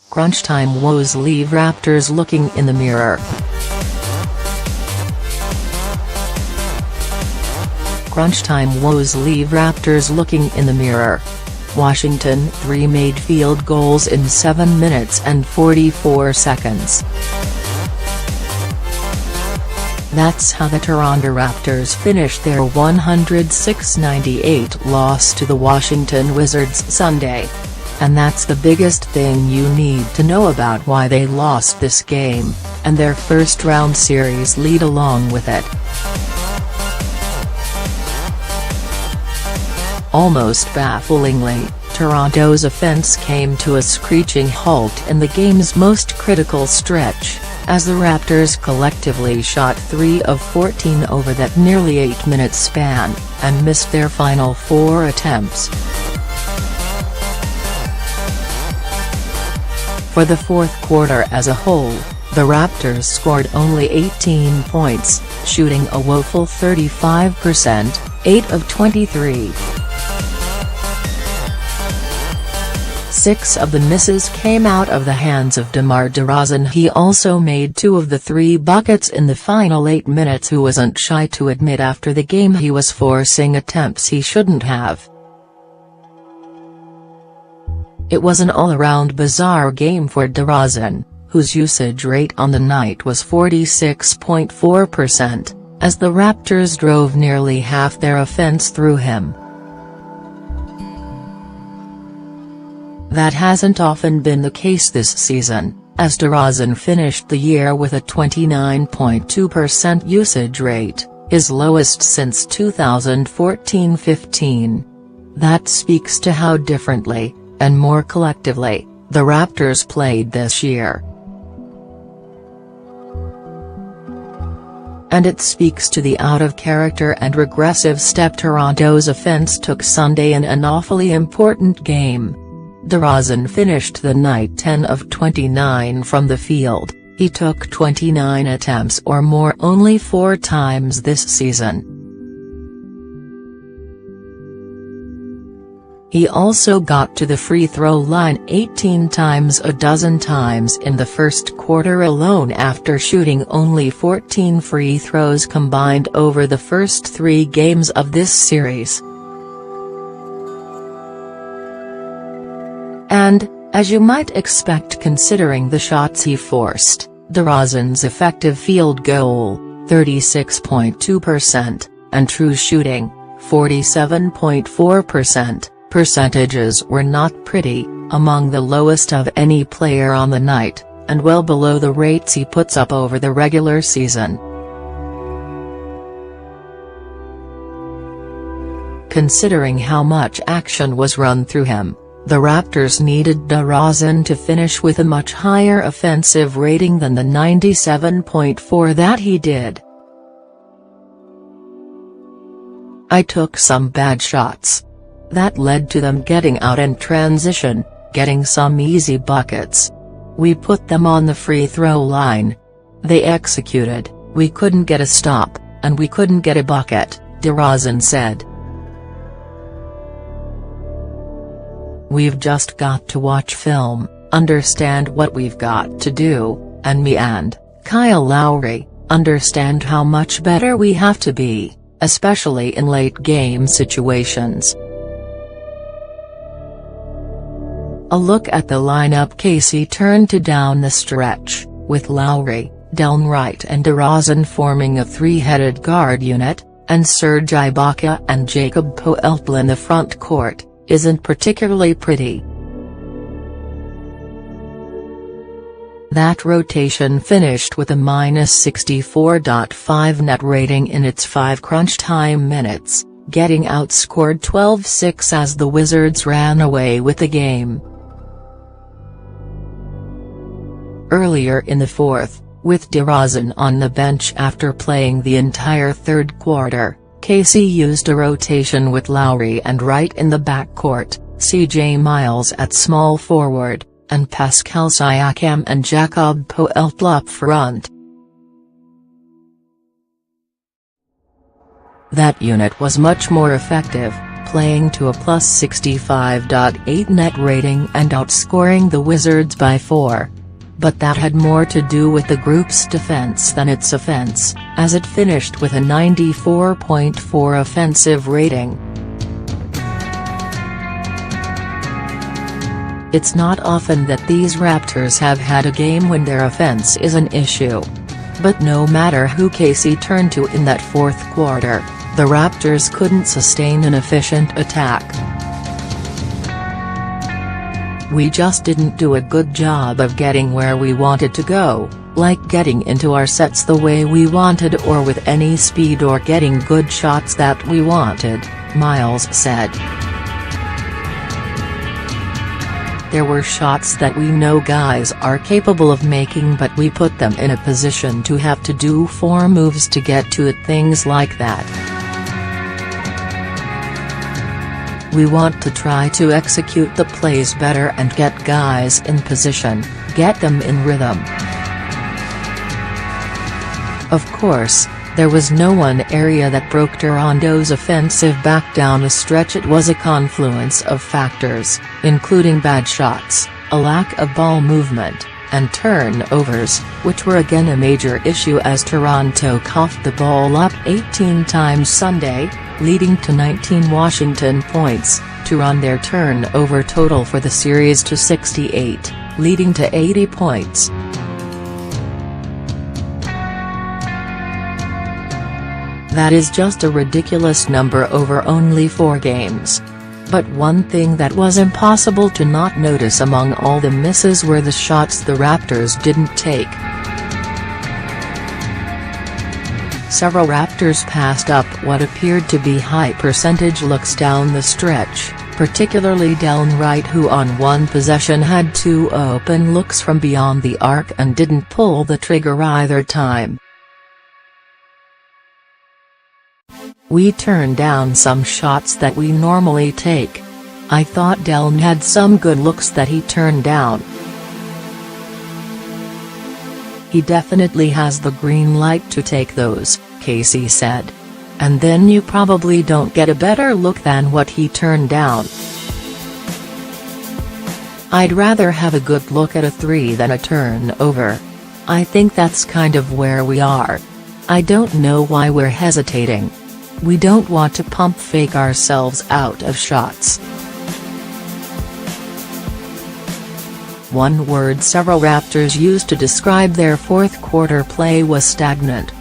Crunch time woes leave Raptors looking in the mirror. Crunch time woes leave Raptors looking in the mirror. Washington 3 made field goals in 7 minutes and 44 seconds. That's how the Toronto Raptors finished their 106-98 loss to the Washington Wizards Sunday. And that's the biggest thing you need to know about why they lost this game, and their first-round series lead along with it. Almost bafflingly, Toronto's offense came to a screeching halt in the game's most critical stretch, as the Raptors collectively shot 3 of 14 over that nearly 8-minute span, and missed their final 4 attempts. For the fourth quarter as a whole, the Raptors scored only 18 points, shooting a woeful 35%, 8 of 23. 6 of the misses came out of the hands of DeMar DeRozan. He also made 2 of the 3 buckets in the final 8 minutes. Who wasn't shy to admit after the game he was forcing attempts he shouldn't have. It was an all-around bizarre game for DeRozan, whose usage rate on the night was 46.4%, as the Raptors drove nearly half their offense through him. That hasn't often been the case this season, as DeRozan finished the year with a 29.2% usage rate, his lowest since 2014-15. That speaks to how differently, and more collectively, the Raptors played this year. And it speaks to the out-of-character and regressive step Toronto's offense took Sunday in an awfully important game. DeRozan finished the night 10 of 29 from the field. He took 29 attempts or more only 4 times this season. He also got to the free throw line 18 times, a dozen times in the first quarter alone, after shooting only 14 free throws combined over the first 3 games of this series. And, as you might expect considering the shots he forced, DeRozan's effective field goal, 36.2%, and true shooting, 47.4%, percentages were not pretty, among the lowest of any player on the night, and well below the rates he puts up over the regular season. Considering how much action was run through him, the Raptors needed DeRozan to finish with a much higher offensive rating than the 97.4 that he did. "I took some bad shots. That led to them getting out in transition, getting some easy buckets. We put them on the free throw line. They executed, we couldn't get a stop, and we couldn't get a bucket," DeRozan said. "We've just got to watch film, understand what we've got to do, and me and Kyle Lowry understand how much better we have to be, especially in late-game situations." A look at the lineup Casey turned to down the stretch, with Lowry, Delon Wright and DeRozan forming a 3-headed guard unit, and Serge Ibaka and Jakob Poeltl in the front court, isn't particularly pretty. That rotation finished with a -64.5 net rating in its 5 crunch time minutes, getting outscored 12-6 as the Wizards ran away with the game. Earlier in the fourth, with DeRozan on the bench after playing the entire third quarter, Casey used a rotation with Lowry and Wright in the backcourt, CJ Miles at small forward, and Pascal Siakam and Jakob Poeltl up front. That unit was much more effective, playing to a plus 65.8 net rating and outscoring the Wizards by 4. But that had more to do with the group's defense than its offense, as it finished with a 94.4 offensive rating. It's not often that these Raptors have had a game when their offense is an issue. But no matter who KC turned to in that fourth quarter, the Raptors couldn't sustain an efficient attack. We just didn't do a good job of getting where we wanted to go, like getting into our sets the way we wanted or with any speed or getting good shots that we wanted, Miles said. There were shots that we know guys are capable of making, but we put them in a position to have to do 4 moves to get to it, things like that. We want to try to execute the plays better and get guys in position, get them in rhythm. Of course, there was no one area that broke Toronto's offensive back down the stretch. It was a confluence of factors, including bad shots, a lack of ball movement, and turnovers, which were again a major issue as Toronto coughed the ball up 18 times Sunday, leading to 19 Washington points, to run their turnover total for the series to 68, leading to 80 points. That is just a ridiculous number over only 4 games. But one thing that was impossible to not notice among all the misses were the shots the Raptors didn't take. Several Raptors passed up what appeared to be high-percentage looks down the stretch, particularly Delon Wright, who on one possession had 2 open looks from beyond the arc and didn't pull the trigger either time. We turned down some shots that we normally take. I thought Delon had some good looks that he turned down. He definitely has the green light to take those, Casey said. And then you probably don't get a better look than what he turned down. I'd rather have a good look at a 3 than a turnover. I think that's kind of where we are. I don't know why we're hesitating. We don't want to pump fake ourselves out of shots. One word several Raptors used to describe their fourth quarter play was stagnant.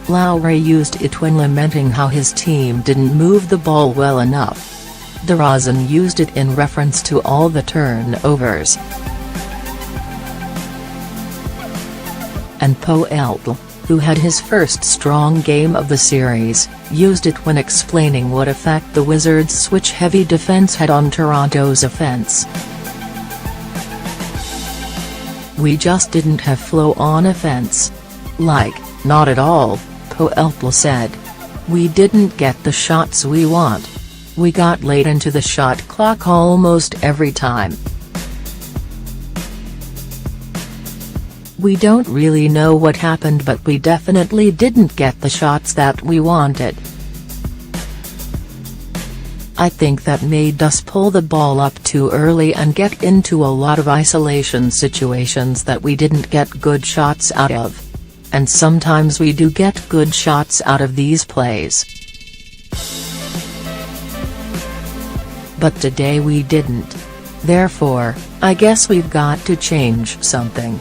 Lowry used it when lamenting how his team didn't move the ball well enough. DeRozan used it in reference to all the turnovers. And Poeltl, who had his first strong game of the series, used it when explaining what effect the Wizards' switch-heavy defense had on Toronto's offense. We just didn't have flow on offense. Like, not at all, Poeltl said. We didn't get the shots we want. We got late into the shot clock almost every time. We don't really know what happened, but we definitely didn't get the shots that we wanted. I think that made us pull the ball up too early and get into a lot of isolation situations that we didn't get good shots out of. And sometimes we do get good shots out of these plays. But today we didn't. Therefore, I guess we've got to change something.